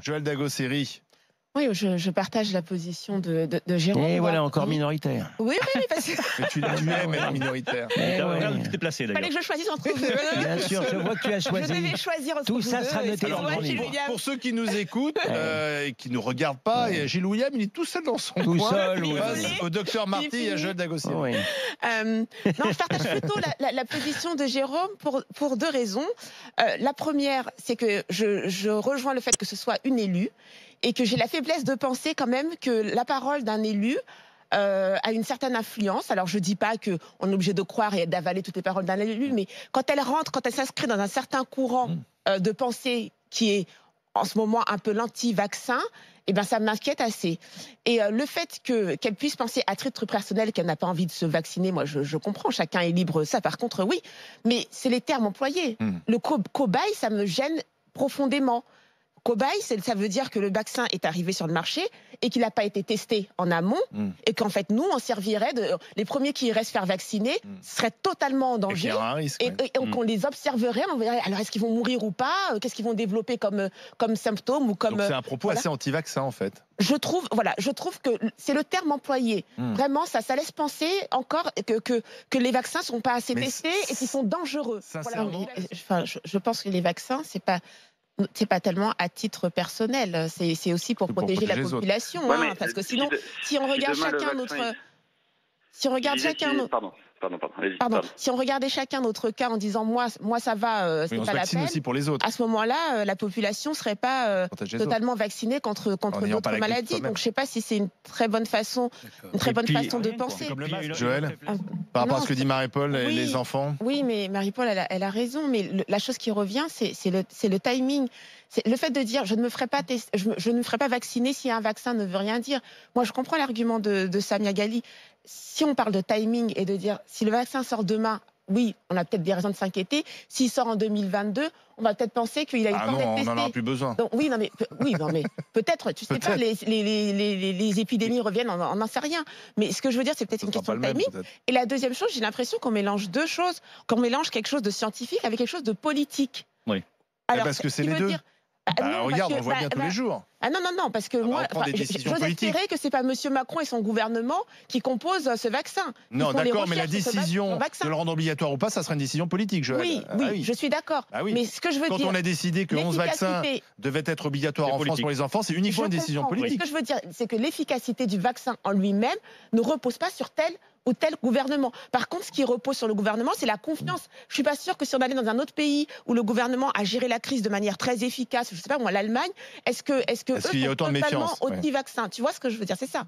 Joël Dagosseri. Oui, je partage la position de Jérôme. Et voilà, encore minoritaire. Oui, parce que... Mais tu aimes être minoritaire. Ouais. Tu t'es placé Il d'ailleurs. fallait que je choisisse entre vous deux. Bien sûr, je vois que tu as Je choisi. devais choisir entre Tout vous ça deux. sera noté Alors, dans ton Gilles livre. William. Pour ceux qui nous écoutent et qui ne nous regardent pas, et Gilles William, il est tout seul dans son Tout coin. seul, oui. Face au docteur Marty et à Joël Dagosseri. Oui. Non, je partage plutôt la position de Jérôme pour deux raisons. La première, c'est que je rejoins le fait que ce soit une élue et que j'ai la faiblesse de penser quand même que la parole d'un élu a une certaine influence. Alors je dis pas qu'on est obligé de croire et d'avaler toutes les paroles d'un élu, mais quand elle s'inscrit dans un certain courant de pensée qui est en ce moment un peu l'anti-vaccin, eh ben ça m'inquiète assez. Et le fait qu'elle puisse penser à titre personnel qu'elle n'a pas envie de se vacciner, moi je comprends, chacun est libre, ça par contre oui, mais c'est les termes employés. Le cobaye, ça me gêne profondément. Cobaye, ça veut dire que le vaccin est arrivé sur le marché et qu'il n'a pas été testé en amont et qu'en fait nous on servirait les premiers qui iraient se faire vacciner seraient totalement en danger Et qu'il y aura un risque, et qu'on les observerait, on verrait alors est-ce qu'ils vont mourir ou pas, qu'est-ce qu'ils vont développer comme symptômes ou comme. Donc c'est un propos assez anti-vaccin en fait. Je trouve que c'est le terme employé. Vraiment, ça laisse penser encore que les vaccins ne sont pas assez testés et qu'ils sont dangereux. Sincèrement, Je pense que les vaccins, c'est pas tellement à titre personnel, c'est aussi pour protéger la population, parce que sinon, si on regarde chacun notre... Si on regarde chacun notre... Pardon. Si on regardait chacun notre cas en disant moi ça va, c'est pas la peine. Aussi pour les autres. À ce moment-là, la population serait pas totalement vaccinée contre d'autres maladies. Donc je sais pas si c'est une très bonne façon, de penser. Joël, par rapport à ce que dit Marie-Paul et les enfants. Oui, mais Marie-Paul, elle a raison. Mais la chose qui revient, c'est le timing. C'est le fait de dire je ne me ferai pas vacciner si un vaccin ne veut rien dire. Moi, je comprends l'argument de Samia Ghali. Si on parle de timing et de dire si le vaccin sort demain, oui, on a peut-être des raisons de s'inquiéter. S'il sort en 2022, on va peut-être penser qu'il a eu le temps d'être testé. On n'en aura plus besoin. Donc, oui, mais peut-être, tu sais pas, les épidémies reviennent, on n'en sait rien. Mais ce que je veux dire, c'est peut-être une question de timing. Et la deuxième chose, j'ai l'impression qu'on mélange deux choses, qu'on mélange quelque chose de scientifique avec quelque chose de politique. Oui. Alors, parce que c'est les deux. Regarde, on le voit bien tous les jours. Non, parce que moi, j'ose espérer que c'est pas Monsieur Macron et son gouvernement qui composent ce vaccin. Non, d'accord, mais la décision de le rendre obligatoire ou pas, ça sera une décision politique, Joël. Oui, je suis d'accord. Mais ce que je veux dire, quand on a décidé que 11 vaccins devaient être obligatoires en France pour les enfants, c'est uniquement une décision politique. Ce que je veux dire, c'est que l'efficacité du vaccin en lui-même ne repose pas sur tel ou tel gouvernement. Par contre, ce qui repose sur le gouvernement, c'est la confiance. Je suis pas sûre que si on allait dans un autre pays où le gouvernement a géré la crise de manière très efficace, je sais pas moi, l'Allemagne, est-ce que eux qu'il y a sont autant de totalement méfiance anti-vaccin. Tu vois ce que je veux dire, c'est ça.